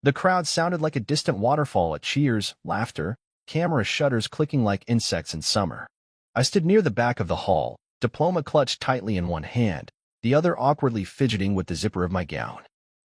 The crowd sounded like a distant waterfall at cheers, laughter, camera shutters clicking like insects in summer. I stood near the back of the hall, diploma clutched tightly in one hand, the other awkwardly fidgeting with the zipper of my gown.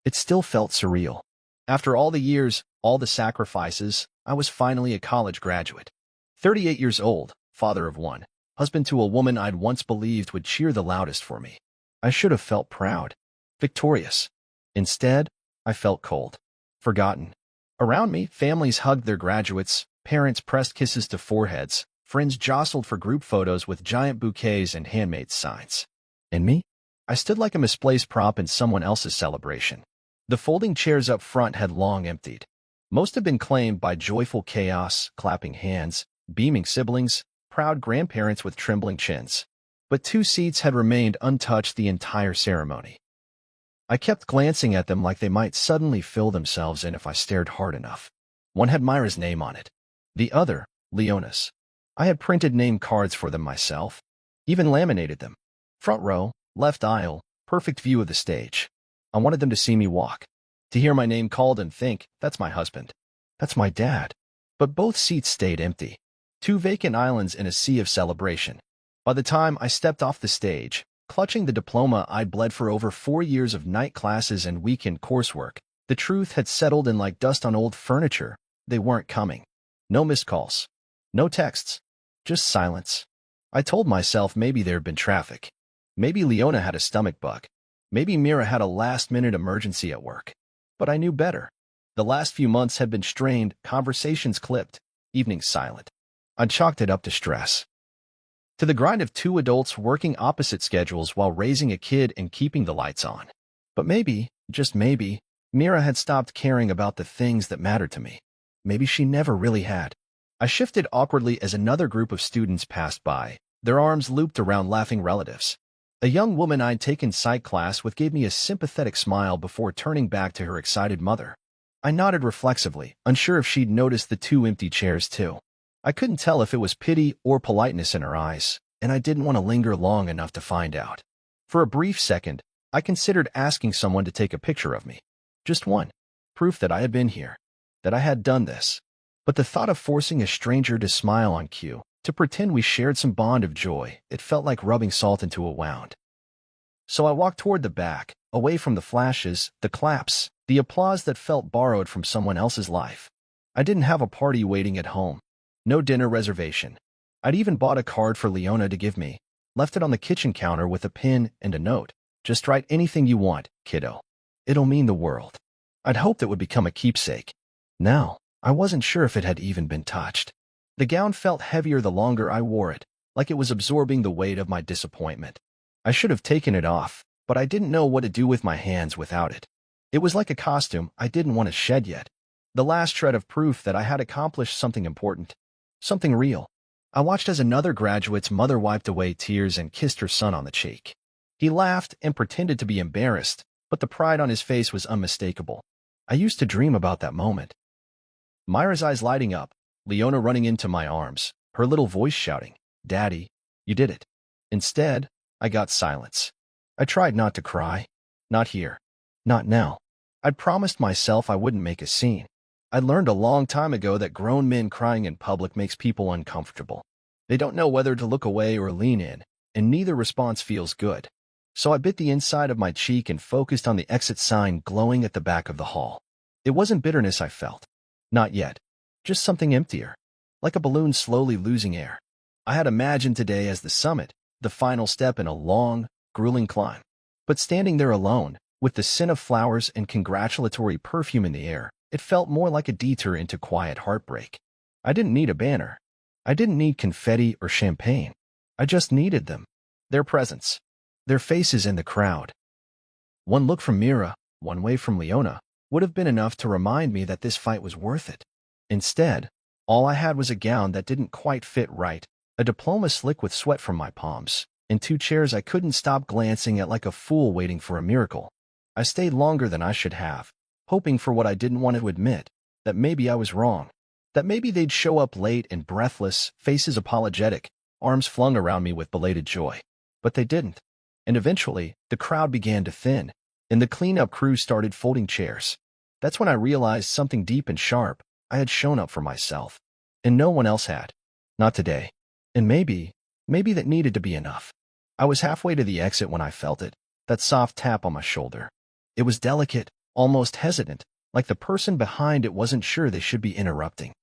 It still felt surreal. After all the years, all the sacrifices, I was finally a college graduate. 38 years old, father of one, husband to a woman I'd once believed would cheer the loudest for me. I should have felt proud, victorious. Instead, I felt cold, forgotten. Around me, families hugged their graduates, parents pressed kisses to foreheads, friends jostled for group photos with giant bouquets and handmade signs. And me? I stood like a misplaced prop in someone else's celebration. The folding chairs up front had long emptied. Most had been claimed by joyful chaos, clapping hands, beaming siblings, proud grandparents with trembling chins. But 2 seats had remained untouched the entire ceremony. I kept glancing at them like they might suddenly fill themselves in if I stared hard enough. One had Myra's name on it. The other, Leona's. I had printed name cards for them myself. Even laminated them. Front row, left aisle, perfect view of the stage. I wanted them to see me walk. To hear my name called and think, that's my husband. That's my dad. But both seats stayed empty. 2 vacant islands in a sea of celebration. By the time I stepped off the stage, clutching the diploma I'd bled for over 4 years of night classes and weekend coursework, the truth had settled in like dust on old furniture. They weren't coming. No missed calls. No texts. Just silence. I told myself maybe there had been traffic. Maybe Leona had a stomach bug. Maybe Mira had a last-minute emergency at work. But I knew better. The last few months had been strained, conversations clipped, evenings silent. I'd chalked it up to stress. To the grind of 2 adults working opposite schedules while raising a kid and keeping the lights on. But maybe, just maybe, Mira had stopped caring about the things that mattered to me. Maybe she never really had. I shifted awkwardly as another group of students passed by, their arms looped around laughing relatives. A young woman I'd taken psych class with gave me a sympathetic smile before turning back to her excited mother. I nodded reflexively, unsure if she'd noticed the 2 empty chairs too. I couldn't tell if it was pity or politeness in her eyes, and I didn't want to linger long enough to find out. For a brief second, I considered asking someone to take a picture of me. Just one. Proof that I had been here. That I had done this. But the thought of forcing a stranger to smile on cue, to pretend we shared some bond of joy, it felt like rubbing salt into a wound. So I walked toward the back, away from the flashes, the claps, the applause that felt borrowed from someone else's life. I didn't have a party waiting at home. No dinner reservation. I'd even bought a card for Leona to give me, left it on the kitchen counter with a pin and a note. Just write anything you want, kiddo. It'll mean the world. I'd hoped it would become a keepsake. Now, I wasn't sure if it had even been touched. The gown felt heavier the longer I wore it, like it was absorbing the weight of my disappointment. I should have taken it off, but I didn't know what to do with my hands without it. It was like a costume I didn't want to shed yet. The last shred of proof that I had accomplished something important. Something real. I watched as another graduate's mother wiped away tears and kissed her son on the cheek. He laughed and pretended to be embarrassed, but the pride on his face was unmistakable. I used to dream about that moment. Myra's eyes lighting up, Leona running into my arms, her little voice shouting, "Daddy, you did it." Instead, I got silence. I tried not to cry. Not here. Not now. I'd promised myself I wouldn't make a scene. I learned a long time ago that grown men crying in public makes people uncomfortable. They don't know whether to look away or lean in, and neither response feels good. So I bit the inside of my cheek and focused on the exit sign glowing at the back of the hall. It wasn't bitterness I felt. Not yet. Just something emptier. Like a balloon slowly losing air. I had imagined today as the summit, the final step in a long, grueling climb. But standing there alone, with the scent of flowers and congratulatory perfume in the air, it felt more like a detour into quiet heartbreak. I didn't need a banner. I didn't need confetti or champagne. I just needed them. Their presence. Their faces in the crowd. One look from Mira, one wave from Leona, would have been enough to remind me that this fight was worth it. Instead, all I had was a gown that didn't quite fit right, a diploma slick with sweat from my palms, and 2 chairs I couldn't stop glancing at like a fool waiting for a miracle. I stayed longer than I should have, hoping for what I didn't want to admit, that maybe I was wrong, that maybe they'd show up late and breathless, faces apologetic, arms flung around me with belated joy. But they didn't. And eventually, the crowd began to thin, and the cleanup crew started folding chairs. That's when I realized something deep and sharp. I had shown up for myself, and no one else had. Not today. And maybe that needed to be enough. I was halfway to the exit when I felt it, that soft tap on my shoulder. It was delicate, almost hesitant, like the person behind it wasn't sure they should be interrupting.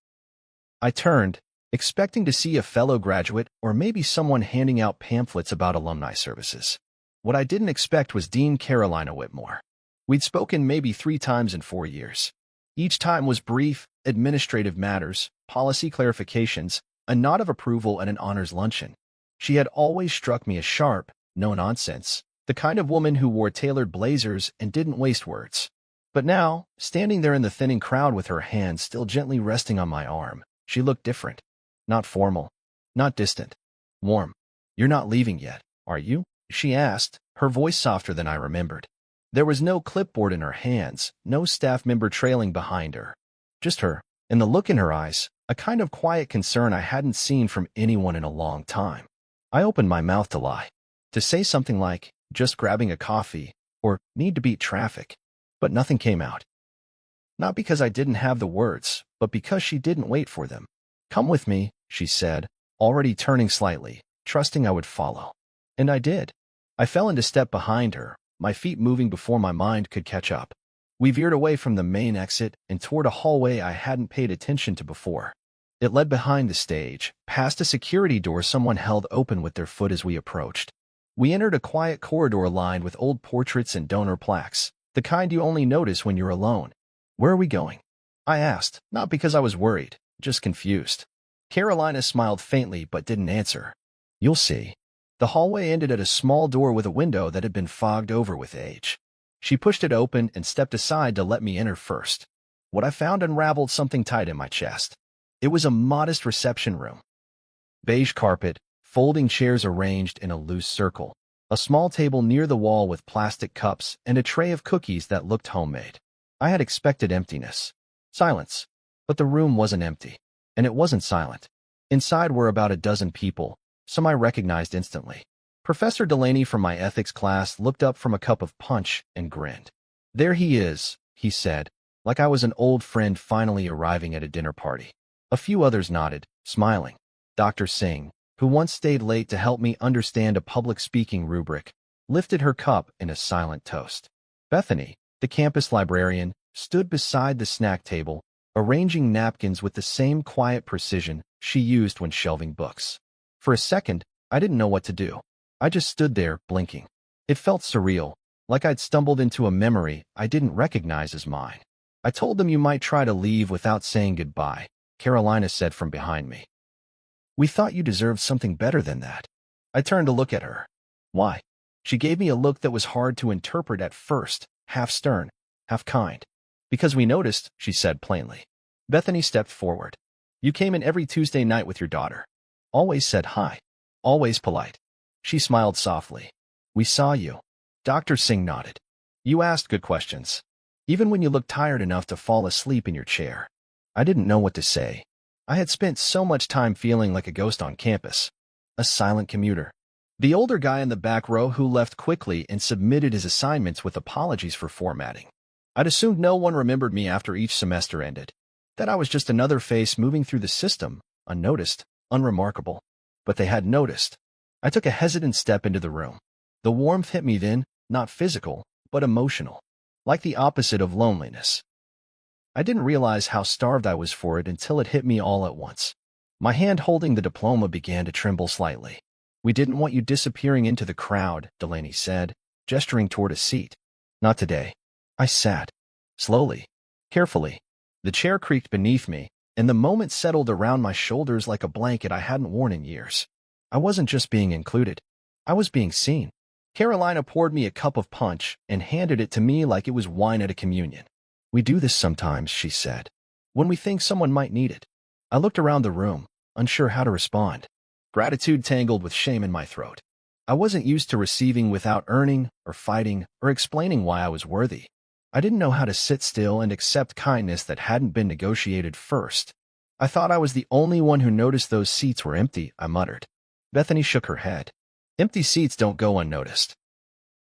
I turned, expecting to see a fellow graduate or maybe someone handing out pamphlets about alumni services. What I didn't expect was Dean Carolina Whitmore. We'd spoken maybe 3 times in 4 years. Each time was brief, administrative matters, policy clarifications, a nod of approval at an honors luncheon. She had always struck me as sharp, no nonsense, the kind of woman who wore tailored blazers and didn't waste words. But now, standing there in the thinning crowd with her hand still gently resting on my arm, she looked different. Not formal, not distant, warm. "You're not leaving yet, are you?" she asked, her voice softer than I remembered. There was no clipboard in her hands, no staff member trailing behind her. Just her, and the look in her eyes, a kind of quiet concern I hadn't seen from anyone in a long time. I opened my mouth to lie, to say something like, "just grabbing a coffee," or "need to beat traffic." But nothing came out. Not because I didn't have the words, but because she didn't wait for them. "Come with me," she said, already turning slightly, trusting I would follow. And I did. I fell into step behind her, my feet moving before my mind could catch up. We veered away from the main exit and toward a hallway I hadn't paid attention to before. It led behind the stage, past a security door someone held open with their foot as we approached. We entered a quiet corridor lined with old portraits and donor plaques, the kind you only notice when you're alone. "Where are we going?" I asked, not because I was worried, just confused. Carolina smiled faintly but didn't answer. "You'll see." The hallway ended at a small door with a window that had been fogged over with age. She pushed it open and stepped aside to let me enter first. What I found unraveled something tight in my chest. It was a modest reception room. Beige carpet, folding chairs arranged in a loose circle, a small table near the wall with plastic cups, and a tray of cookies that looked homemade. I had expected emptiness. Silence. But the room wasn't empty. And it wasn't silent. Inside were about a dozen people, some I recognized instantly. Professor Delaney from my ethics class looked up from a cup of punch and grinned. "There he is," he said, like I was an old friend finally arriving at a dinner party. A few others nodded, smiling. Dr. Singh, who once stayed late to help me understand a public speaking rubric, lifted her cup in a silent toast. Bethany, the campus librarian, stood beside the snack table, arranging napkins with the same quiet precision she used when shelving books. For a second, I didn't know what to do. I just stood there, blinking. It felt surreal, like I'd stumbled into a memory I didn't recognize as mine. "I told them you might try to leave without saying goodbye," Carolina said from behind me. "We thought you deserved something better than that." I turned to look at her. "Why?" She gave me a look that was hard to interpret at first, half stern, half kind. "Because we noticed," she said plainly. Bethany stepped forward. "You came in every Tuesday night with your daughter. Always said hi. Always polite." She smiled softly. "We saw you." Dr. Singh nodded. "You asked good questions. Even when you looked tired enough to fall asleep in your chair." I didn't know what to say. I had spent so much time feeling like a ghost on campus. A silent commuter. The older guy in the back row who left quickly and submitted his assignments with apologies for formatting. I'd assumed no one remembered me after each semester ended. That I was just another face moving through the system, unnoticed, unremarkable. But they had noticed. I took a hesitant step into the room. The warmth hit me then, not physical, but emotional. Like the opposite of loneliness. I didn't realize how starved I was for it until it hit me all at once. My hand holding the diploma began to tremble slightly. "We didn't want you disappearing into the crowd," Delaney said, gesturing toward a seat. "Not today." I sat. Slowly. Carefully. The chair creaked beneath me, and the moment settled around my shoulders like a blanket I hadn't worn in years. I wasn't just being included. I was being seen. Carolina poured me a cup of punch and handed it to me like it was wine at a communion. "We do this sometimes," she said, "when we think someone might need it." I looked around the room, unsure how to respond. Gratitude tangled with shame in my throat. I wasn't used to receiving without earning, or fighting, or explaining why I was worthy. I didn't know how to sit still and accept kindness that hadn't been negotiated first. "I thought I was the only one who noticed those seats were empty," I muttered. Bethany shook her head. "Empty seats don't go unnoticed.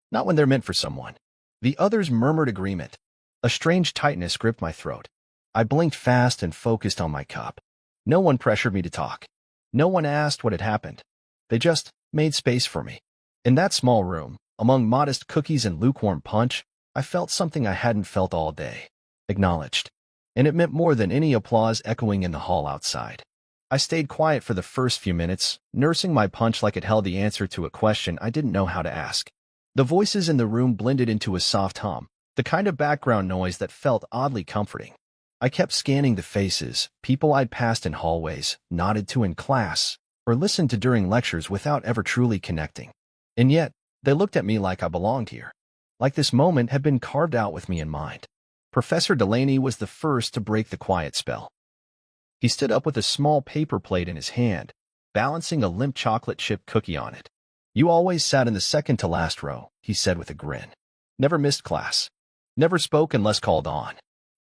Not when they're meant for someone." The others murmured agreement. A strange tightness gripped my throat. I blinked fast and focused on my cup. No one pressured me to talk. No one asked what had happened. They just made space for me. In that small room, among modest cookies and lukewarm punch, I felt something I hadn't felt all day. Acknowledged. And it meant more than any applause echoing in the hall outside. I stayed quiet for the first few minutes, nursing my punch like it held the answer to a question I didn't know how to ask. The voices in the room blended into a soft hum, the kind of background noise that felt oddly comforting. I kept scanning the faces, people I'd passed in hallways, nodded to in class, or listened to during lectures without ever truly connecting. And yet, they looked at me like I belonged here. Like this moment had been carved out with me in mind. Professor Delaney was the first to break the quiet spell. He stood up with a small paper plate in his hand, balancing a limp chocolate chip cookie on it. "You always sat in the second to last row," he said with a grin. "Never missed class. Never spoke unless called on.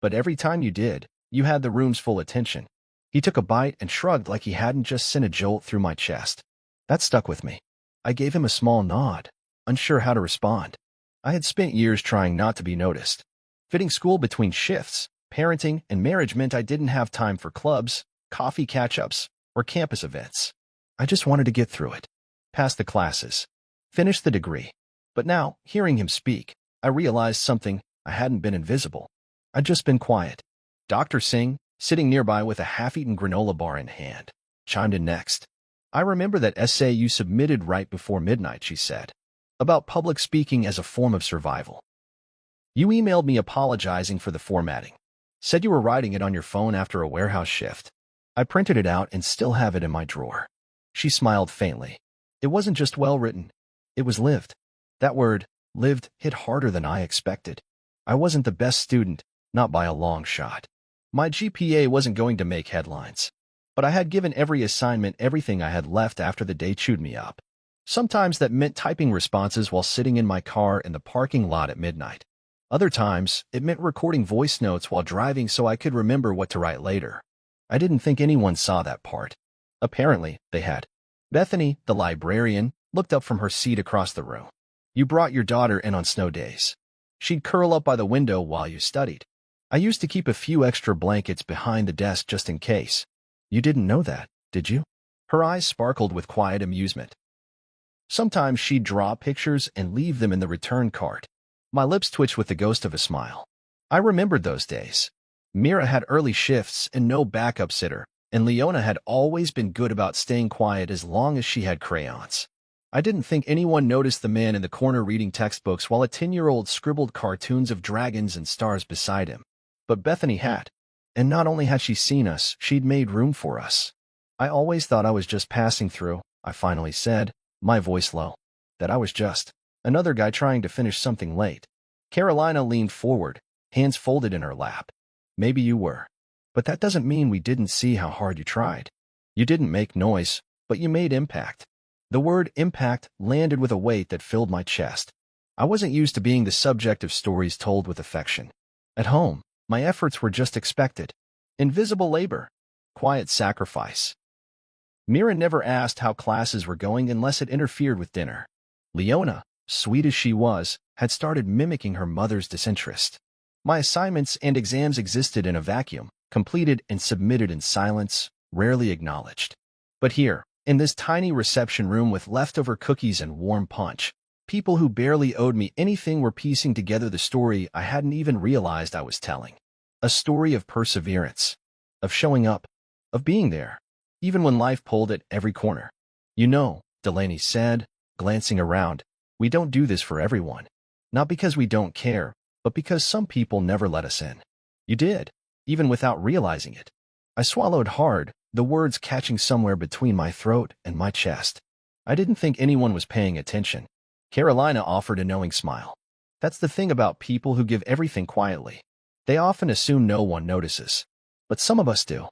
But every time you did, you had the room's full attention." He took a bite and shrugged like he hadn't just sent a jolt through my chest. That stuck with me. I gave him a small nod, unsure how to respond. I had spent years trying not to be noticed. Fitting school between shifts, parenting, and marriage meant I didn't have time for clubs, coffee catch-ups, or campus events. I just wanted to get through it, pass the classes, finish the degree. But now, hearing him speak, I realized something. I hadn't been invisible. I'd just been quiet. Dr. Singh, sitting nearby with a half-eaten granola bar in hand, chimed in next. "I remember that essay you submitted right before midnight," she said, "about public speaking as a form of survival. You emailed me apologizing for the formatting. Said you were writing it on your phone after a warehouse shift. I printed it out and still have it in my drawer." She smiled faintly. It wasn't just well-written. It was lived. That word, lived, hit harder than I expected. I wasn't the best student, not by a long shot. My GPA wasn't going to make headlines. But I had given every assignment everything I had left after the day chewed me up. Sometimes that meant typing responses while sitting in my car in the parking lot at midnight. Other times, it meant recording voice notes while driving so I could remember what to write later. I didn't think anyone saw that part. Apparently, they had. Bethany, the librarian, looked up from her seat across the room. "You brought your daughter in on snow days. She'd curl up by the window while you studied. I used to keep a few extra blankets behind the desk just in case. You didn't know that, did you?" Her eyes sparkled with quiet amusement. Sometimes she'd draw pictures and leave them in the return cart. My lips twitched with the ghost of a smile. I remembered those days. Mira had early shifts and no backup sitter, and Leona had always been good about staying quiet as long as she had crayons. I didn't think anyone noticed the man in the corner reading textbooks while a 10-year-old scribbled cartoons of dragons and stars beside him. But Bethany had. And not only had she seen us, she'd made room for us. "I always thought I was just passing through," I finally said, my voice low. "That I was just another guy trying to finish something late." Carolina leaned forward, hands folded in her lap. "Maybe you were. But that doesn't mean we didn't see how hard you tried. You didn't make noise, but you made impact." The word impact landed with a weight that filled my chest. I wasn't used to being the subject of stories told with affection. At home, my efforts were just expected. Invisible labor. Quiet sacrifice. Mira never asked how classes were going unless it interfered with dinner. Leona, sweet as she was, had started mimicking her mother's disinterest. My assignments and exams existed in a vacuum, completed and submitted in silence, rarely acknowledged. But here, in this tiny reception room with leftover cookies and warm punch, people who barely owed me anything were piecing together the story I hadn't even realized I was telling. A story of perseverance, of showing up, of being there, even when life pulled at every corner. "You know," Delaney said, glancing around, "we don't do this for everyone. Not because we don't care, but because some people never let us in." You did, even without realizing it. I swallowed hard, the words catching somewhere between my throat and my chest. I didn't think anyone was paying attention. Carolina offered a knowing smile. "That's the thing about people who give everything quietly. They often assume no one notices. But some of us do.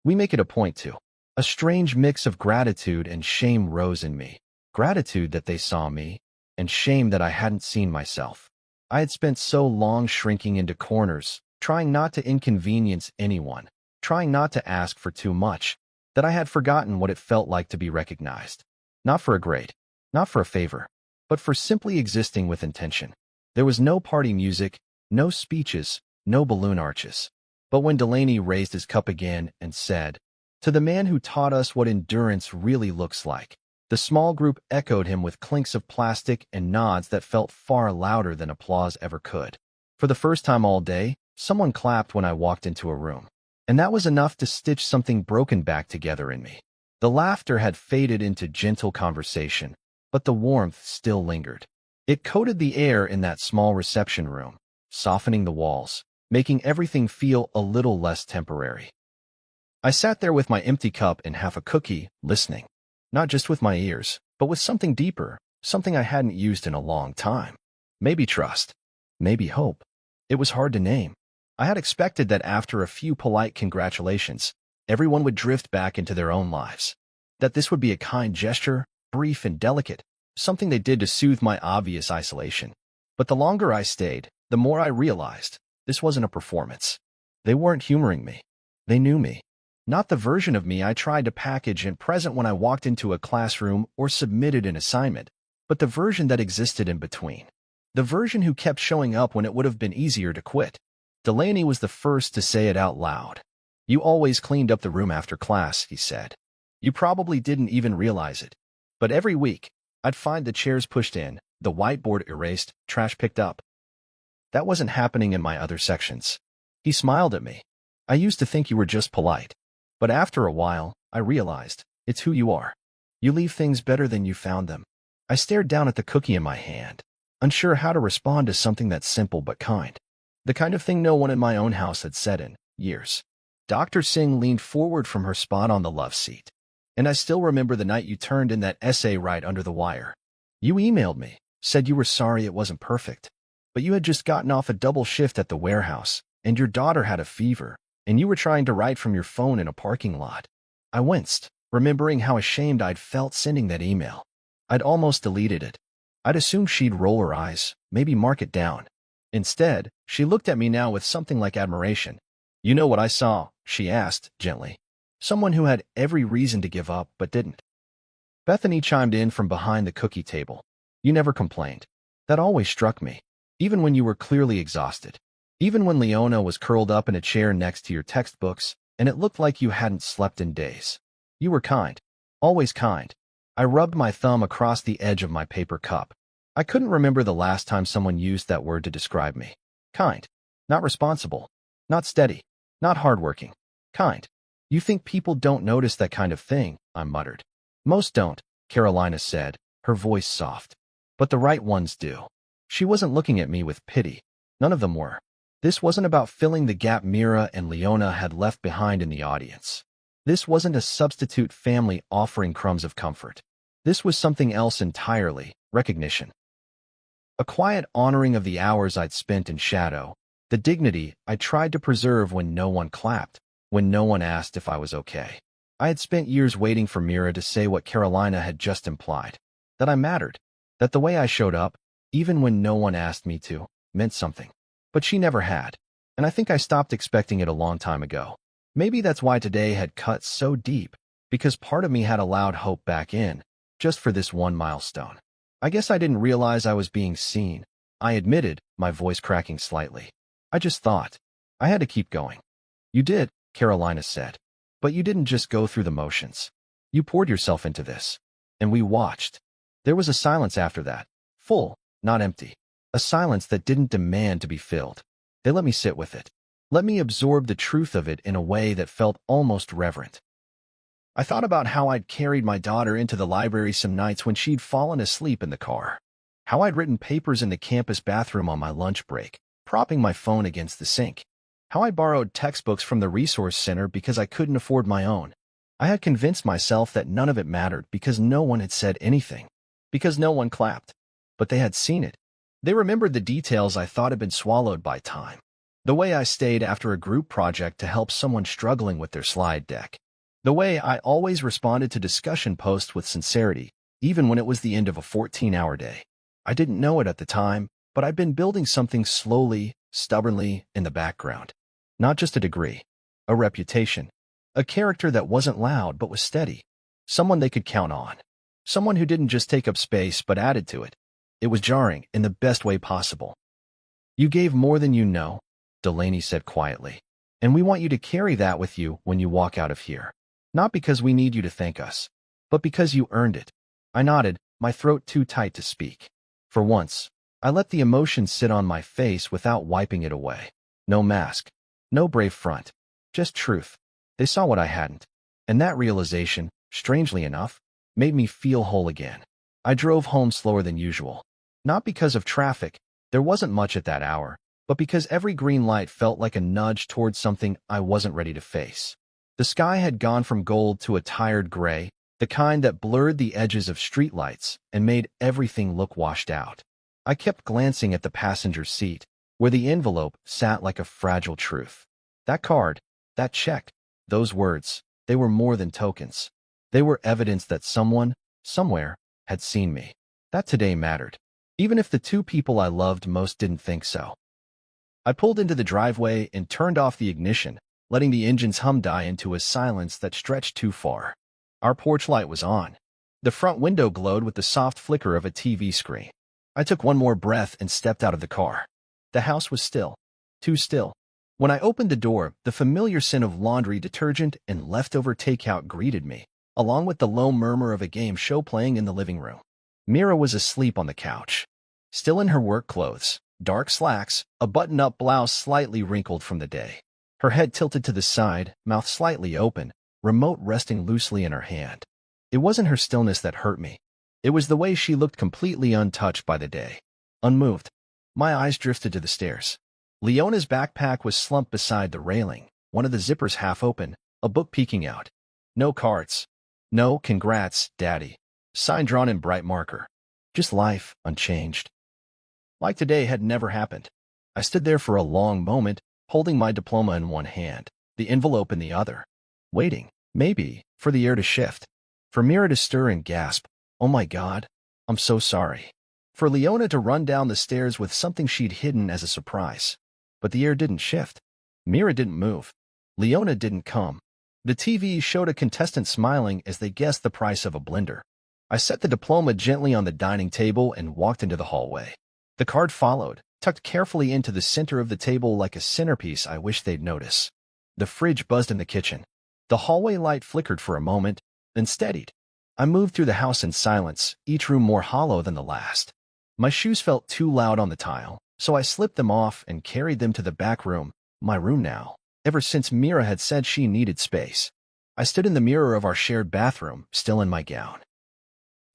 We make it a point to." A strange mix of gratitude and shame rose in me. Gratitude that they saw me, and shame that I hadn't seen myself. I had spent so long shrinking into corners, trying not to inconvenience anyone, trying not to ask for too much, that I had forgotten what it felt like to be recognized. Not for a grade, not for a favor, but for simply existing with intention. There was no party music, No speeches, no balloon arches. But when Delaney raised his cup again and said, "To the man who taught us what endurance really looks like," the small group echoed him with clinks of plastic and nods that felt far louder than applause ever could. For the first time all day, someone clapped when I walked into a room. And that was enough to stitch something broken back together in me. The laughter had faded into gentle conversation, but the warmth still lingered. It coated the air in that small reception room, softening the walls, making everything feel a little less temporary. I sat there with my empty cup and half a cookie, listening. Not just with my ears, but with something deeper, something I hadn't used in a long time. Maybe trust. Maybe hope. It was hard to name. I had expected that after a few polite congratulations, everyone would drift back into their own lives. That this would be a kind gesture, brief and delicate, something they did to soothe my obvious isolation. But the longer I stayed, the more I realized this wasn't a performance. They weren't humoring me. They knew me. Not the version of me I tried to package and present when I walked into a classroom or submitted an assignment, but the version that existed in between. The version who kept showing up when it would have been easier to quit. Delaney was the first to say it out loud. "You always cleaned up the room after class," he said. "You probably didn't even realize it. But every week, I'd find the chairs pushed in, the whiteboard erased, trash picked up. That wasn't happening in my other sections." He smiled at me. "I used to think you were just polite. But after a while, I realized, it's who you are. You leave things better than you found them." I stared down at the cookie in my hand, unsure how to respond to something that's simple but kind. The kind of thing no one in my own house had said in years. Dr. Singh leaned forward from her spot on the love seat. "And I still remember the night you turned in that essay right under the wire. You emailed me, said you were sorry it wasn't perfect. But you had just gotten off a double shift at the warehouse, and your daughter had a fever, and you were trying to write from your phone in a parking lot." I winced, remembering how ashamed I'd felt sending that email. I'd almost deleted it. I'd assumed she'd roll her eyes, maybe mark it down. Instead, she looked at me now with something like admiration. "You know what I saw?" she asked, gently. Someone who had every reason to give up, but didn't. Bethany chimed in from behind the cookie table. "You never complained. That always struck me. Even when you were clearly exhausted. Even when Leona was curled up in a chair next to your textbooks, and it looked like you hadn't slept in days. You were kind. Always kind." I rubbed my thumb across the edge of my paper cup. I couldn't remember the last time someone used that word to describe me. Kind. Not responsible. Not steady. Not hardworking. Kind. "You think people don't notice that kind of thing," I muttered. "Most don't," Carolina said, her voice soft. "But the right ones do." She wasn't looking at me with pity. None of them were. This wasn't about filling the gap Mira and Leona had left behind in the audience. This wasn't a substitute family offering crumbs of comfort. This was something else entirely, recognition. A quiet honoring of the hours I'd spent in shadow, the dignity I tried to preserve when no one clapped, when no one asked if I was okay. I had spent years waiting for Mira to say what Carolina had just implied, that I mattered, that the way I showed up, even when no one asked me to, meant something. But she never had, and I think I stopped expecting it a long time ago. Maybe that's why today had cut so deep, because part of me had allowed hope back in, just for this one milestone. I guess I didn't realize I was being seen, I admitted, my voice cracking slightly. "I just thought. I had to keep going." "You did," Carolina said. "But you didn't just go through the motions. You poured yourself into this." And we watched. There was a silence after that. Full, not empty. A silence that didn't demand to be filled. They let me sit with it. Let me absorb the truth of it in a way that felt almost reverent. I thought about how I'd carried my daughter into the library some nights when she'd fallen asleep in the car. How I'd written papers in the campus bathroom on my lunch break, propping my phone against the sink. How I borrowed textbooks from the resource center because I couldn't afford my own. I had convinced myself that none of it mattered because no one had said anything. Because no one clapped. But they had seen it. They remembered the details I thought had been swallowed by time. The way I stayed after a group project to help someone struggling with their slide deck. The way I always responded to discussion posts with sincerity, even when it was the end of a 14-hour day. I didn't know it at the time, but I'd been building something slowly, stubbornly, in the background. Not just a degree. A reputation. A character that wasn't loud but was steady. Someone they could count on. Someone who didn't just take up space but added to it. It was jarring in the best way possible. You gave more than you know, Delaney said quietly. And we want you to carry that with you when you walk out of here. Not because we need you to thank us, but because you earned it. I nodded, my throat too tight to speak. For once, I let the emotion sit on my face without wiping it away. No mask, no brave front, just truth. They saw what I hadn't. And that realization, strangely enough, made me feel whole again. I drove home slower than usual. Not because of traffic, there wasn't much at that hour, but because every green light felt like a nudge towards something I wasn't ready to face. The sky had gone from gold to a tired gray, the kind that blurred the edges of streetlights and made everything look washed out. I kept glancing at the passenger seat, where the envelope sat like a fragile truth. That card, that check, those words, they were more than tokens. They were evidence that someone, somewhere, had seen me. That today mattered, even if the two people I loved most didn't think so. I pulled into the driveway and turned off the ignition, letting the engine's hum die into a silence that stretched too far. Our porch light was on. The front window glowed with the soft flicker of a TV screen. I took one more breath and stepped out of the car. The house was still. Too still. When I opened the door, the familiar scent of laundry detergent and leftover takeout greeted me, along with the low murmur of a game show playing in the living room. Mira was asleep on the couch, still in her work clothes, dark slacks, a button-up blouse slightly wrinkled from the day. Her head tilted to the side, mouth slightly open, remote resting loosely in her hand. It wasn't her stillness that hurt me. It was the way she looked completely untouched by the day. Unmoved. My eyes drifted to the stairs. Leona's backpack was slumped beside the railing, one of the zippers half open, a book peeking out. No cards. No congrats, Daddy. Sign drawn in bright marker. Just life, unchanged. Like today had never happened. I stood there for a long moment, holding my diploma in one hand, the envelope in the other, waiting, maybe, for the air to shift, for Mira to stir and gasp, "Oh my God, I'm so sorry," for Leona to run down the stairs with something she'd hidden as a surprise. But the air didn't shift. Mira didn't move. Leona didn't come. The TV showed a contestant smiling as they guessed the price of a blender. I set the diploma gently on the dining table and walked into the hallway. The card followed, tucked carefully into the center of the table like a centerpiece I wished they'd notice. The fridge buzzed in the kitchen. The hallway light flickered for a moment, then steadied. I moved through the house in silence, each room more hollow than the last. My shoes felt too loud on the tile, so I slipped them off and carried them to the back room, my room now, ever since Mira had said she needed space. I stood in the mirror of our shared bathroom, still in my gown.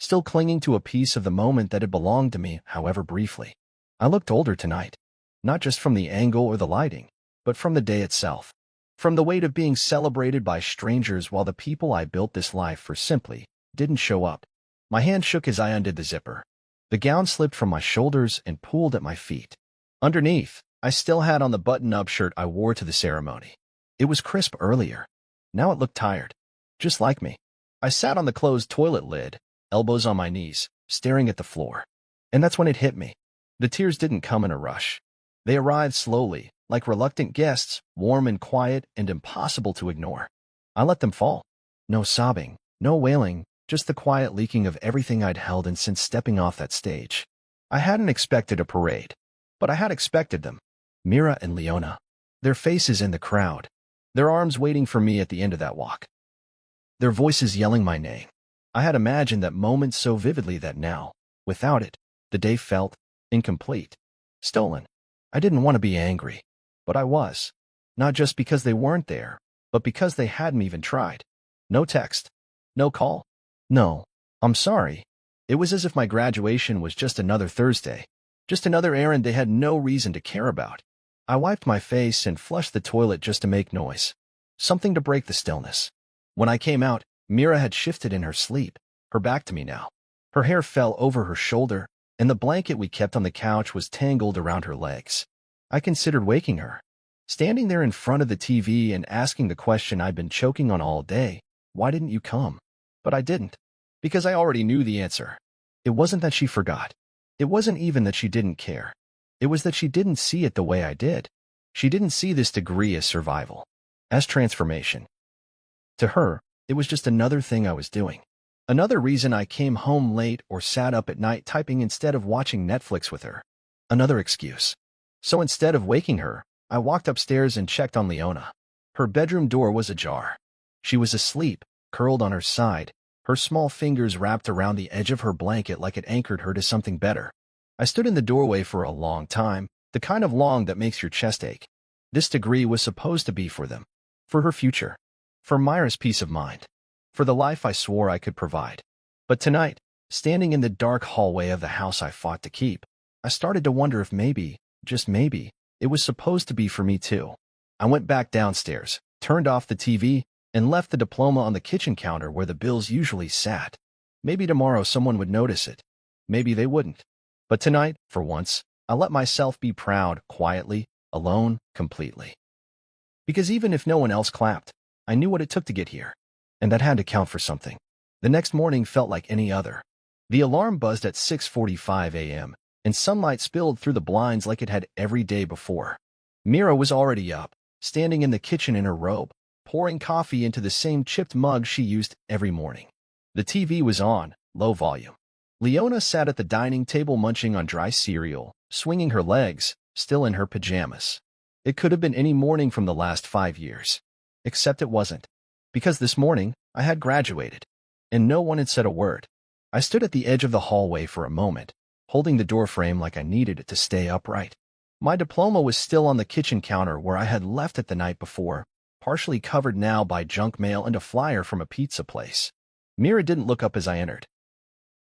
Still clinging to a piece of the moment that had belonged to me, however briefly. I looked older tonight, not just from the angle or the lighting, but from the day itself. From the weight of being celebrated by strangers while the people I built this life for simply didn't show up. My hand shook as I undid the zipper. The gown slipped from my shoulders and pooled at my feet. Underneath, I still had on the button-up shirt I wore to the ceremony. It was crisp earlier. Now it looked tired. Just like me. I sat on the closed toilet lid, elbows on my knees, staring at the floor. And that's when it hit me. The tears didn't come in a rush. They arrived slowly, like reluctant guests, warm and quiet and impossible to ignore. I let them fall. No sobbing, no wailing, just the quiet leaking of everything I'd held in since stepping off that stage. I hadn't expected a parade, but I had expected them. Mira and Leona. Their faces in the crowd. Their arms waiting for me at the end of that walk. Their voices yelling my name. I had imagined that moment so vividly that now, without it, the day felt incomplete. Stolen. I didn't want to be angry, but I was. Not just because they weren't there, but because they hadn't even tried. No text. No call. No, I'm sorry. It was as if my graduation was just another Thursday, just another errand they had no reason to care about. I wiped my face and flushed the toilet just to make noise. Something to break the stillness. When I came out, Mira had shifted in her sleep, her back to me now. Her hair fell over her shoulder, and the blanket we kept on the couch was tangled around her legs. I considered waking her, standing there in front of the TV and asking the question I'd been choking on all day, "Why didn't you come?" But I didn't, because I already knew the answer. It wasn't that she forgot. It wasn't even that she didn't care. It was that she didn't see it the way I did. She didn't see this degree as survival, as transformation. To her, it was just another thing I was doing. Another reason I came home late or sat up at night typing instead of watching Netflix with her. Another excuse. So instead of waking her, I walked upstairs and checked on Leona. Her bedroom door was ajar. She was asleep, curled on her side, her small fingers wrapped around the edge of her blanket like it anchored her to something better. I stood in the doorway for a long time, the kind of long that makes your chest ache. This degree was supposed to be for them. For her future. For Myra's peace of mind. For the life I swore I could provide. But tonight, standing in the dark hallway of the house I fought to keep, I started to wonder if maybe, just maybe, it was supposed to be for me too. I went back downstairs, turned off the TV, and left the diploma on the kitchen counter where the bills usually sat. Maybe tomorrow someone would notice it. Maybe they wouldn't. But tonight, for once, I let myself be proud, quietly, alone, completely. Because even if no one else clapped, I knew what it took to get here. And that had to count for something. The next morning felt like any other. The alarm buzzed at 6:45 a.m., and sunlight spilled through the blinds like it had every day before. Mira was already up, standing in the kitchen in her robe, pouring coffee into the same chipped mug she used every morning. The TV was on, low volume. Leona sat at the dining table munching on dry cereal, swinging her legs, still in her pajamas. It could have been any morning from the last 5 years. Except it wasn't. Because this morning, I had graduated. And no one had said a word. I stood at the edge of the hallway for a moment, holding the doorframe like I needed it to stay upright. My diploma was still on the kitchen counter where I had left it the night before, partially covered now by junk mail and a flyer from a pizza place. Mira didn't look up as I entered.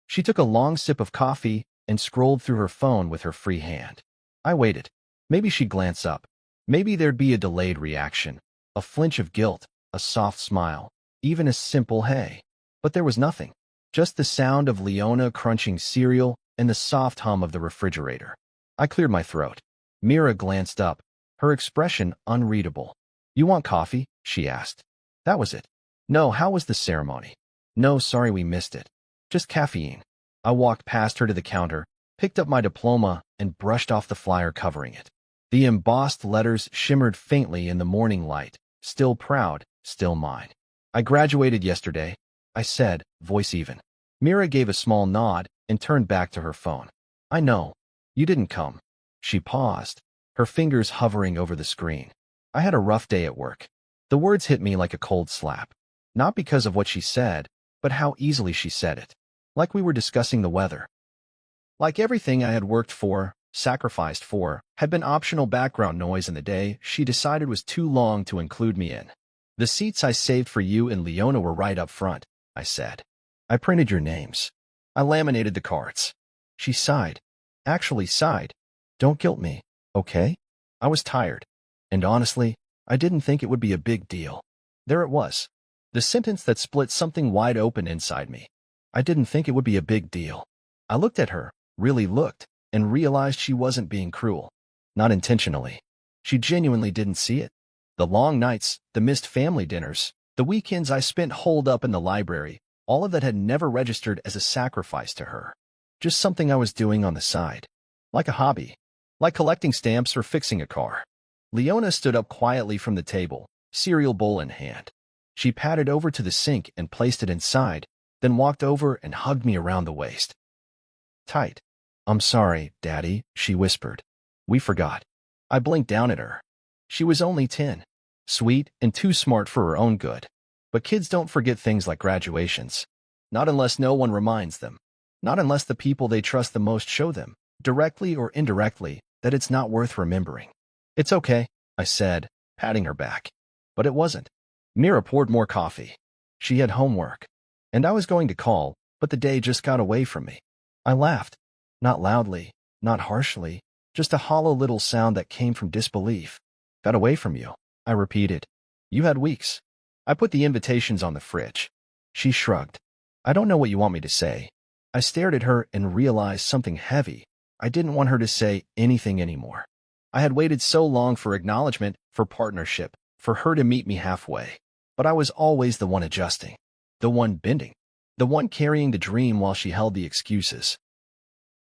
She took a long sip of coffee and scrolled through her phone with her free hand. I waited. Maybe she'd glance up. Maybe there'd be a delayed reaction, a flinch of guilt, a soft smile, even a simple hey. But there was nothing. Just the sound of Leona crunching cereal and the soft hum of the refrigerator. I cleared my throat. Mira glanced up, her expression unreadable. "You want coffee?" she asked. That was it. No, how was the ceremony? No, sorry we missed it. Just caffeine. I walked past her to the counter, picked up my diploma, and brushed off the flyer covering it. The embossed letters shimmered faintly in the morning light. Still proud, still mine. I graduated yesterday, I said, voice even. Mira gave a small nod and turned back to her phone. I know. You didn't come. She paused, her fingers hovering over the screen. I had a rough day at work. The words hit me like a cold slap. Not because of what she said, but how easily she said it. Like we were discussing the weather. Like everything I had worked for, sacrificed for, had been optional background noise in the day she decided was too long to include me in. The seats I saved for you and Leona were right up front, I said. I printed your names. I laminated the cards. She sighed. Actually sighed. Don't guilt me, okay? I was tired. And honestly, I didn't think it would be a big deal. There it was. The sentence that split something wide open inside me. I didn't think it would be a big deal. I looked at her, really looked, and realized she wasn't being cruel. Not intentionally. She genuinely didn't see it. The long nights, the missed family dinners, the weekends I spent holed up in the library, all of that had never registered as a sacrifice to her. Just something I was doing on the side. Like a hobby. Like collecting stamps or fixing a car. Leona stood up quietly from the table, cereal bowl in hand. She padded over to the sink and placed it inside, then walked over and hugged me around the waist. Tight. I'm sorry, Daddy, she whispered. We forgot. I blinked down at her. She was only 10. Sweet and too smart for her own good. But kids don't forget things like graduations. Not unless no one reminds them. Not unless the people they trust the most show them, directly or indirectly, that it's not worth remembering. It's okay, I said, patting her back. But it wasn't. Mira poured more coffee. She had homework. And I was going to call, but the day just got away from me. I laughed. Not loudly, not harshly, just a hollow little sound that came from disbelief. Got away from you, I repeated. You had weeks. I put the invitations on the fridge. She shrugged. I don't know what you want me to say. I stared at her and realized something heavy. I didn't want her to say anything anymore. I had waited so long for acknowledgement, for partnership, for her to meet me halfway. But I was always the one adjusting. The one bending. The one carrying the dream while she held the excuses.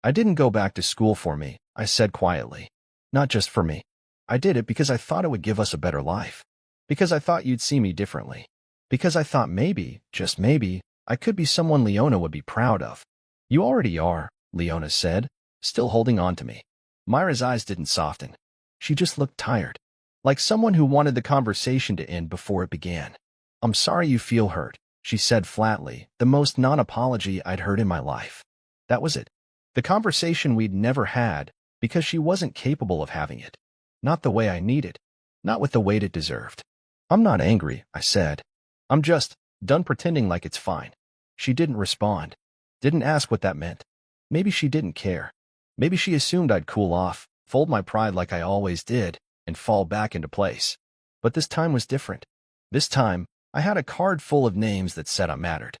I didn't go back to school for me, I said quietly. Not just for me. I did it because I thought it would give us a better life. Because I thought you'd see me differently. Because I thought maybe, just maybe, I could be someone Leona would be proud of. You already are, Leona said, still holding on to me. Myra's eyes didn't soften. She just looked tired, like someone who wanted the conversation to end before it began. "I'm sorry you feel hurt," she said flatly, the most non-apology I'd heard in my life. That was it. The conversation we'd never had, because she wasn't capable of having it. Not the way I needed. Not with the weight it deserved. "I'm not angry," I said. "I'm just done pretending like it's fine." She didn't respond. Didn't ask what that meant. Maybe she didn't care. Maybe she assumed I'd cool off, fold my pride like I always did, and fall back into place. But this time was different. This time, I had a card full of names that said I mattered.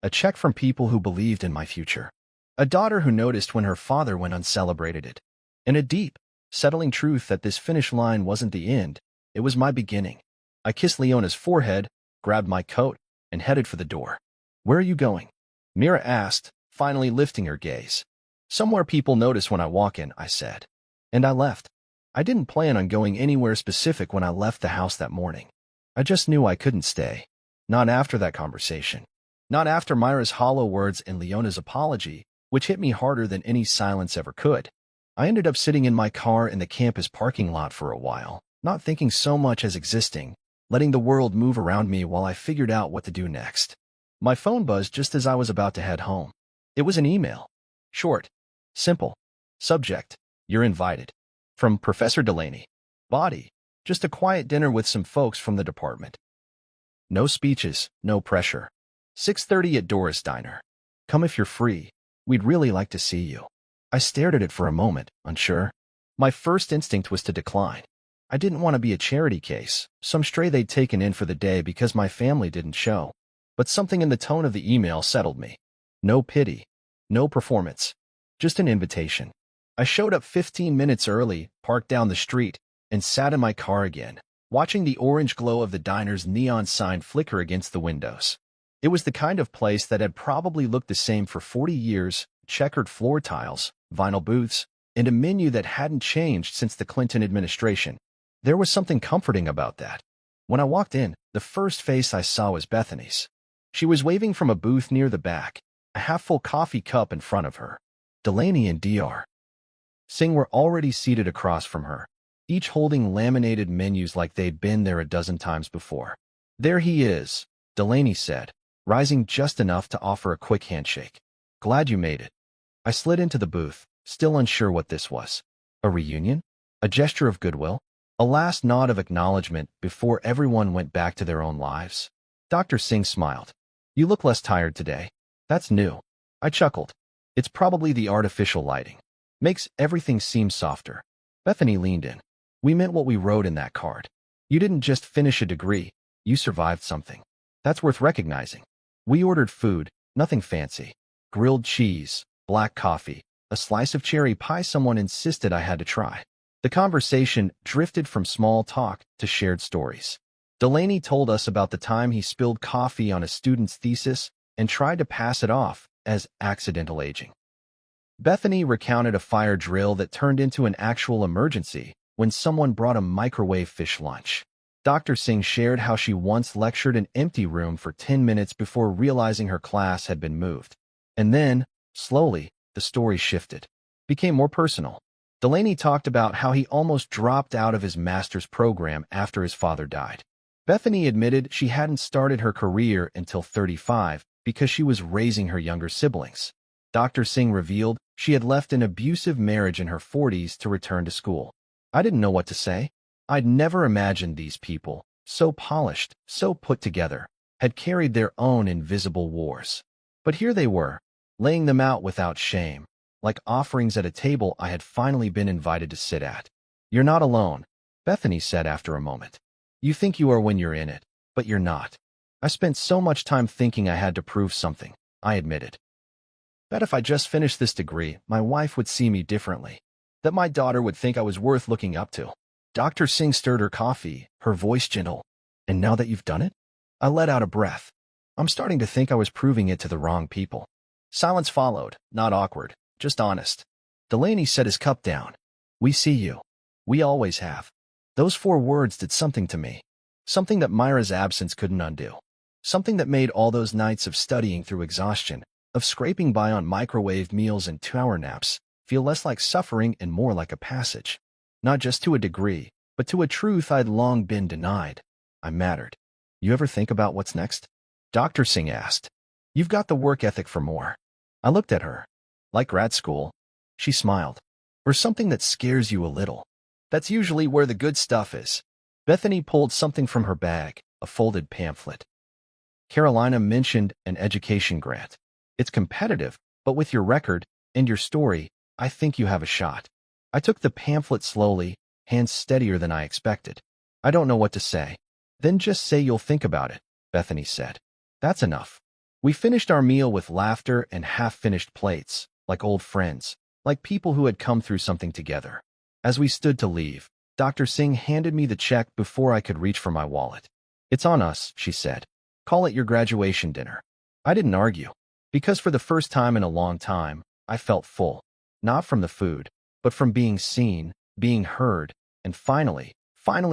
A check from people who believed in my future. A daughter who noticed when her father went uncelebrated it. And a deep, settling truth that this finish line wasn't the end, it was my beginning. I kissed Leona's forehead, grabbed my coat, and headed for the door. "Where are you going?" Mira asked, finally lifting her gaze. "Somewhere people notice when I walk in," I said. And I left. I didn't plan on going anywhere specific when I left the house that morning. I just knew I couldn't stay. Not after that conversation. Not after Myra's hollow words and Leona's apology, which hit me harder than any silence ever could. I ended up sitting in my car in the campus parking lot for a while, not thinking so much as existing, letting the world move around me while I figured out what to do next. My phone buzzed just as I was about to head home. It was an email. Short. Simple. Subject: "You're invited." From Professor Delaney. Body: just a quiet dinner with some folks from the department. No speeches, no pressure. 6:30 at Doris Diner. "Come if you're free. We'd really like to see you." I stared at it for a moment, unsure. My first instinct was to decline. I didn't want to be a charity case, some stray they'd taken in for the day because my family didn't show. But something in the tone of the email settled me. No pity. No performance. Just an invitation. I showed up 15 minutes early, parked down the street, and sat in my car again, watching the orange glow of the diner's neon sign flicker against the windows. It was the kind of place that had probably looked the same for 40 years, checkered floor tiles, vinyl booths, and a menu that hadn't changed since the Clinton administration. There was something comforting about that. When I walked in, the first face I saw was Bethany's. She was waving from a booth near the back, a half-full coffee cup in front of her. Delaney and Dr. Singh were already seated across from her, each holding laminated menus like they'd been there a dozen times before. "There he is," Delaney said, rising just enough to offer a quick handshake. "Glad you made it." I slid into the booth, still unsure what this was. A reunion? A gesture of goodwill? A last nod of acknowledgement before everyone went back to their own lives? Dr. Singh smiled. "You look less tired today." "That's new." I chuckled. "It's probably the artificial lighting. Makes everything seem softer." Bethany leaned in. "We meant what we wrote in that card. You didn't just finish a degree, you survived something. That's worth recognizing." We ordered food, nothing fancy. Grilled cheese, black coffee, a slice of cherry pie someone insisted I had to try. The conversation drifted from small talk to shared stories. Delaney told us about the time he spilled coffee on a student's thesis and tried to pass it off as accidental aging. Bethany recounted a fire drill that turned into an actual emergency when someone brought a microwave fish lunch. Dr. Singh shared how she once lectured an empty room for 10 minutes before realizing her class had been moved. And then, slowly, the story shifted. Became more personal. Delaney talked about how he almost dropped out of his master's program after his father died. Bethany admitted she hadn't started her career until 35 because she was raising her younger siblings. Dr. Singh revealed she had left an abusive marriage in her 40s to return to school. I didn't know what to say. I'd never imagined these people, so polished, so put together, had carried their own invisible wars. But here they were, laying them out without shame, like offerings at a table I had finally been invited to sit at. "You're not alone," Bethany said after a moment. "You think you are when you're in it, but you're not." I spent so much time thinking I had to prove something, I admitted. Bet if I just finished this degree, my wife would see me differently. That my daughter would think I was worth looking up to. Dr. Singh stirred her coffee, her voice gentle. "And now that you've done it?" I let out a breath. I'm starting to think I was proving it to the wrong people. Silence followed, not awkward, just honest. Delaney set his cup down. "We see you. We always have." Those 4 words did something to me. Something that Myra's absence couldn't undo. Something that made all those nights of studying through exhaustion, of scraping by on microwave meals and 2-hour naps, feel less like suffering and more like a passage. Not just to a degree, but to a truth I'd long been denied. I mattered. You ever think about what's next? Dr. Singh asked. You've got the work ethic for more. I looked at her. Like grad school. She smiled. Or something that scares you a little. That's usually where the good stuff is. Bethany pulled something from her bag, a folded pamphlet. Carolina mentioned an education grant. It's competitive, but with your record and your story, I think you have a shot. I took the pamphlet slowly, hands steadier than I expected. I don't know what to say. Then just say you'll think about it, Bethany said. That's enough. We finished our meal with laughter and half-finished plates, like old friends, like people who had come through something together. As we stood to leave, Dr. Singh handed me the check before I could reach for my wallet. It's on us, she said. Call it your graduation dinner. I didn't argue, because for the first time in a long time, I felt full. Not from the food, but from being seen, being heard, and finally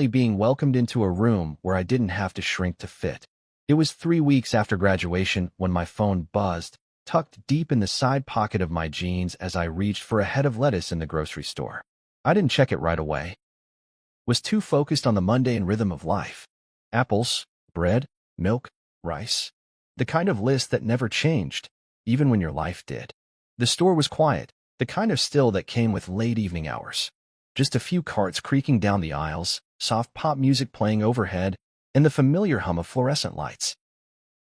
being welcomed into a room where I didn't have to shrink to fit. It was 3 weeks after graduation when my phone buzzed, tucked deep in the side pocket of my jeans as I reached for a head of lettuce in the grocery store. I didn't check it right away. Was too focused on the mundane rhythm of life. Apples, bread, milk, rice. The kind of list that never changed, even when your life did. The store was quiet, the kind of still that came with late evening hours. Just a few carts creaking down the aisles, soft pop music playing overhead, and the familiar hum of fluorescent lights.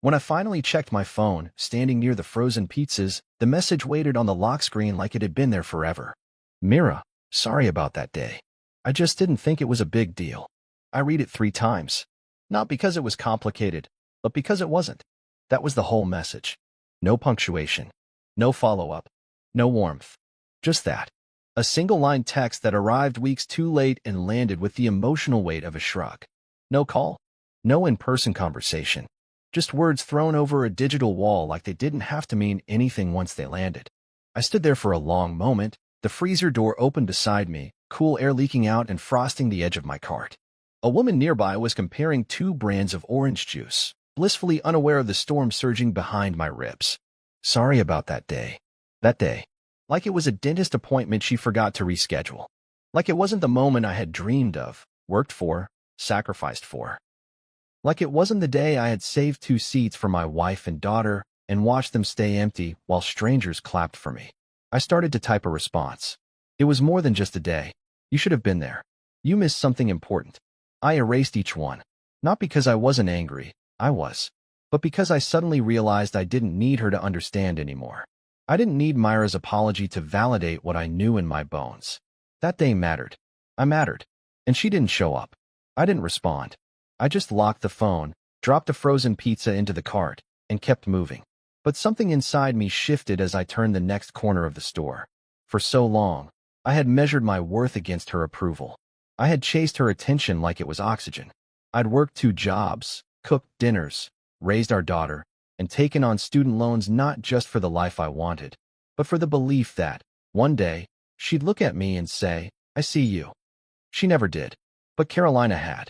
When I finally checked my phone, standing near the frozen pizzas, the message waited on the lock screen like it had been there forever. Mira, sorry about that day. I just didn't think it was a big deal. I read it 3 times. Not because it was complicated, but because it wasn't. That was the whole message. No punctuation. No follow-up. No warmth. Just that. A single-line text that arrived weeks too late and landed with the emotional weight of a shrug. No call. No in-person conversation. Just words thrown over a digital wall like they didn't have to mean anything once they landed. I stood there for a long moment, the freezer door opened beside me, cool air leaking out and frosting the edge of my cart. A woman nearby was comparing 2 brands of orange juice, blissfully unaware of the storm surging behind my ribs. Sorry about that day. That day. Like it was a dentist appointment she forgot to reschedule. Like it wasn't the moment I had dreamed of, worked for, sacrificed for. Like it wasn't the day I had saved 2 seats for my wife and daughter and watched them stay empty while strangers clapped for me. I started to type a response. It was more than just a day. You should have been there. You missed something important. I erased each one. Not because I wasn't angry, I was. But because I suddenly realized I didn't need her to understand anymore. I didn't need Myra's apology to validate what I knew in my bones. That day mattered. I mattered. And she didn't show up. I didn't respond. I just locked the phone, dropped the frozen pizza into the cart, and kept moving. But something inside me shifted as I turned the next corner of the store. For so long, I had measured my worth against her approval. I had chased her attention like it was oxygen. I'd worked 2 jobs, cooked dinners, raised our daughter, and taken on student loans not just for the life I wanted, but for the belief that, one day, she'd look at me and say, I see you. She never did, but Carolina had.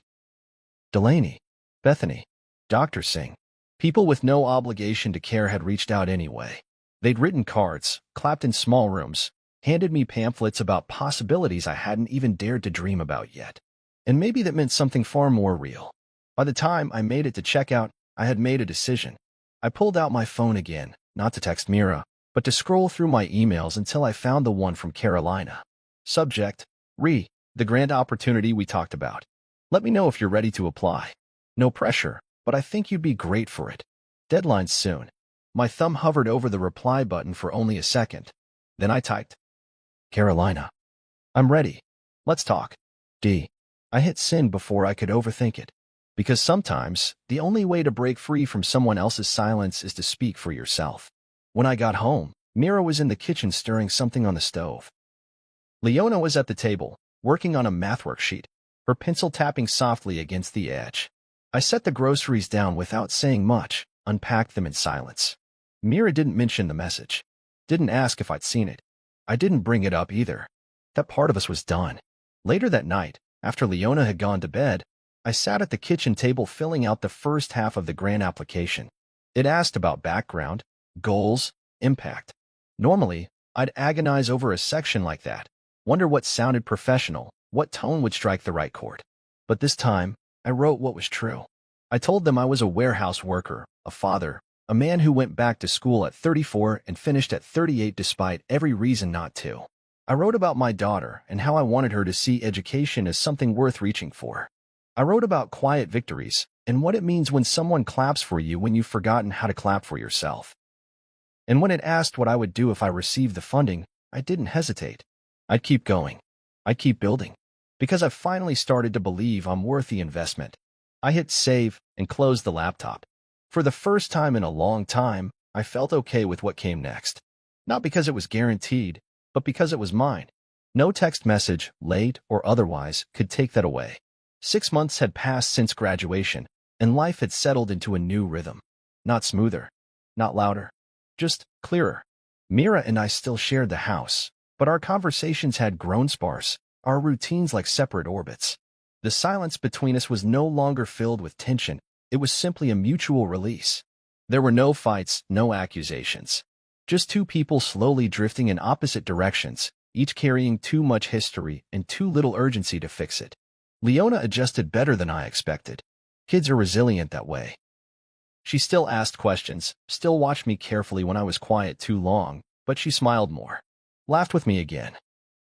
Delaney, Bethany, Dr. Singh. People with no obligation to care had reached out anyway. They'd written cards, clapped in small rooms, handed me pamphlets about possibilities I hadn't even dared to dream about yet. And maybe that meant something far more real. By the time I made it to checkout, I had made a decision. I pulled out my phone again, not to text Mira, but to scroll through my emails until I found the one from Carolina. Subject, the grant opportunity we talked about. Let me know if you're ready to apply. No pressure, but I think you'd be great for it. Deadline soon. My thumb hovered over the reply button for only a second. Then I typed, Carolina. I'm ready. Let's talk. I hit send before I could overthink it. Because sometimes, the only way to break free from someone else's silence is to speak for yourself. When I got home, Mira was in the kitchen stirring something on the stove. Leona was at the table, working on a math worksheet, her pencil tapping softly against the edge. I set the groceries down without saying much, unpacked them in silence. Mira didn't mention the message. Didn't ask if I'd seen it. I didn't bring it up either. That part of us was done. Later that night, after Leona had gone to bed, I sat at the kitchen table filling out the first half of the grant application. It asked about background, goals, impact. Normally, I'd agonize over a section like that, wonder what sounded professional, what tone would strike the right chord. But this time, I wrote what was true. I told them I was a warehouse worker, a father, a man who went back to school at 34 and finished at 38 despite every reason not to. I wrote about my daughter and how I wanted her to see education as something worth reaching for. I wrote about quiet victories and what it means when someone claps for you when you've forgotten how to clap for yourself. And when it asked what I would do if I received the funding, I didn't hesitate. I'd keep going. I'd keep building. Because I've finally started to believe I'm worth the investment. I hit save and closed the laptop. For the first time in a long time, I felt okay with what came next. Not because it was guaranteed, but because it was mine. No text message, late or otherwise, could take that away. 6 months had passed since graduation, and life had settled into a new rhythm. Not smoother, not louder, just clearer. Mira and I still shared the house, but our conversations had grown sparse, our routines like separate orbits. The silence between us was no longer filled with tension. It was simply a mutual release. There were no fights, no accusations. Just two people slowly drifting in opposite directions, each carrying too much history and too little urgency to fix it. Leona adjusted better than I expected. Kids are resilient that way. She still asked questions, still watched me carefully when I was quiet too long, but she smiled more. Laughed with me again.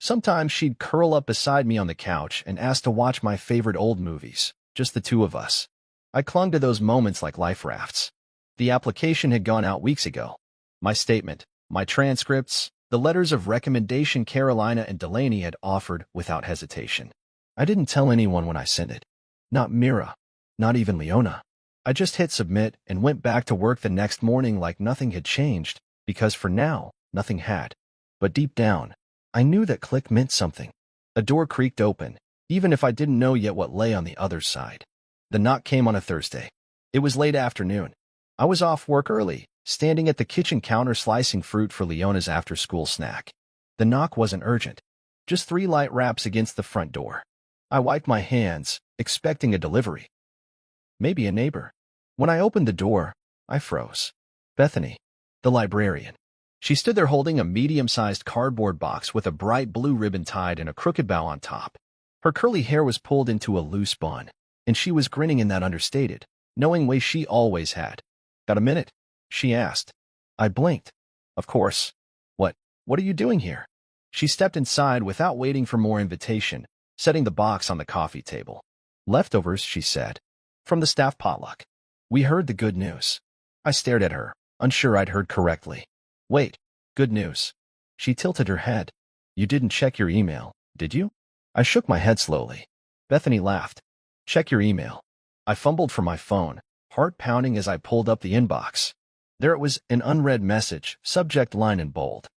Sometimes she'd curl up beside me on the couch and ask to watch my favorite old movies, just the two of us. I clung to those moments like life rafts. The application had gone out weeks ago. My statement, my transcripts, the letters of recommendation Carolina and Delaney had offered without hesitation. I didn't tell anyone when I sent it. Not Mira. Not even Leona. I just hit submit and went back to work the next morning like nothing had changed, because for now, nothing had. But deep down, I knew that click meant something. A door creaked open, even if I didn't know yet what lay on the other side. The knock came on a Thursday. It was late afternoon. I was off work early, standing at the kitchen counter slicing fruit for Leona's after-school snack. The knock wasn't urgent. Just 3 light raps against the front door. I wiped my hands, expecting a delivery. Maybe a neighbor. When I opened the door, I froze. Bethany, the librarian. She stood there holding a medium-sized cardboard box with a bright blue ribbon tied and a crooked bow on top. Her curly hair was pulled into a loose bun, and she was grinning in that understated, knowing way she always had. "Got a minute?" she asked. I blinked. Of course. What are you doing here? She stepped inside without waiting for more invitation, setting the box on the coffee table. "Leftovers," she said. "From the staff potluck. We heard the good news." I stared at her, unsure I'd heard correctly. "Wait, good news." She tilted her head. "You didn't check your email, did you?" I shook my head slowly. Bethany laughed. "Check your email." I fumbled for my phone, heart pounding as I pulled up the inbox. There it was, an unread message, subject line in bold.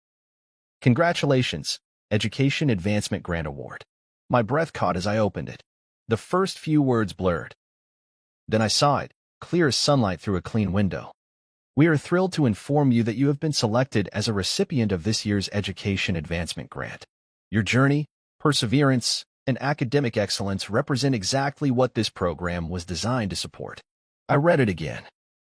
"Congratulations, Education Advancement Grant Award." My breath caught as I opened it. The first few words blurred. Then I saw it, clear as sunlight through a clean window. "We are thrilled to inform you that you have been selected as a recipient of this year's Education Advancement Grant. Your journey, perseverance, and academic excellence represent exactly what this program was designed to support." I read it again.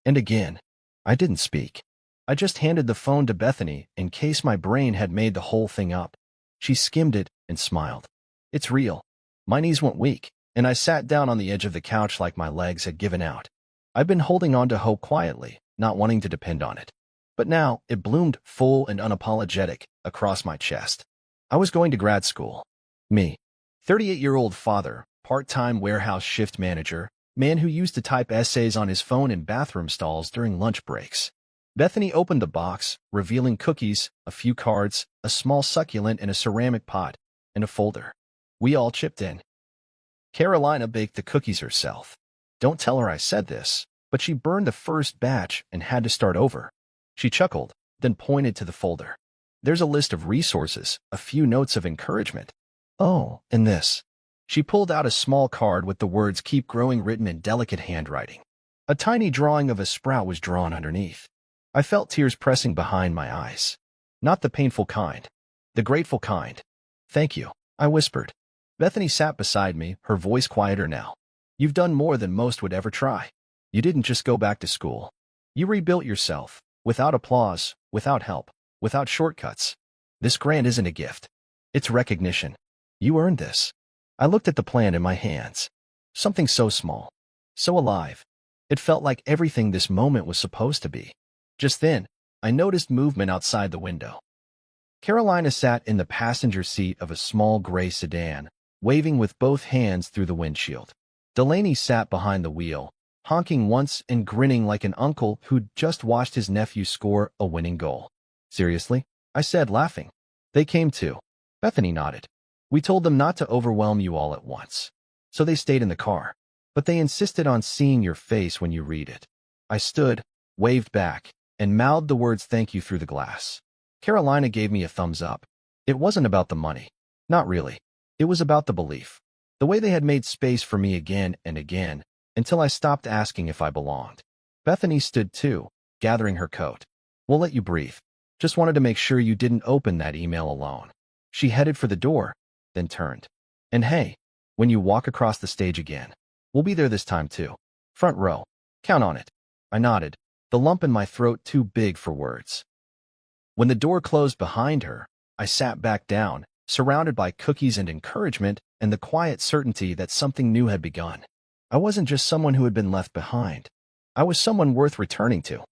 And again. I didn't speak. I just handed the phone to Bethany in case my brain had made the whole thing up. She skimmed it and smiled. "It's real." My knees went weak, and I sat down on the edge of the couch like my legs had given out. I'd been holding on to hope quietly, not wanting to depend on it. But now it bloomed full and unapologetic across my chest. I was going to grad school. Me, 38-year-old father, part-time warehouse shift manager, man who used to type essays on his phone in bathroom stalls during lunch breaks. Bethany opened the box, revealing cookies, a few cards, a small succulent in a ceramic pot, and a folder. We all chipped in. Carolina baked the cookies herself. Don't tell her I said this, but she burned the first batch and had to start over. She chuckled, then pointed to the folder. "There's a list of resources, a few notes of encouragement." "Oh, and this." She pulled out a small card with the words "Keep Growing" written in delicate handwriting. A tiny drawing of a sprout was drawn underneath. I felt tears pressing behind my eyes. Not the painful kind. The grateful kind. "Thank you," I whispered. Bethany sat beside me, her voice quieter now. "You've done more than most would ever try. You didn't just go back to school. You rebuilt yourself, without applause, without help, without shortcuts. This grant isn't a gift. It's recognition. You earned this." I looked at the plan in my hands. Something so small, so alive. It felt like everything this moment was supposed to be. Just then, I noticed movement outside the window. Carolina sat in the passenger seat of a small gray sedan, waving with both hands through the windshield. Delaney sat behind the wheel, honking once and grinning like an uncle who'd just watched his nephew score a winning goal. Seriously? I said, laughing. They came too. Bethany nodded. We told them not to overwhelm you all at once. So they stayed in the car. But they insisted on seeing your face when you read it. I stood, waved back, and mouthed the words thank you through the glass. Carolina gave me a thumbs up. It wasn't about the money. Not really. It was about the belief. The way they had made space for me again and again, until I stopped asking if I belonged. Bethany stood too, gathering her coat. We'll let you breathe. Just wanted to make sure you didn't open that email alone. She headed for the door, then turned. And hey, when you walk across the stage again, we'll be there this time too. Front row. Count on it. I nodded, the lump in my throat too big for words. When the door closed behind her, I sat back down, surrounded by cookies and encouragement and the quiet certainty that something new had begun. I wasn't just someone who had been left behind. I was someone worth returning to.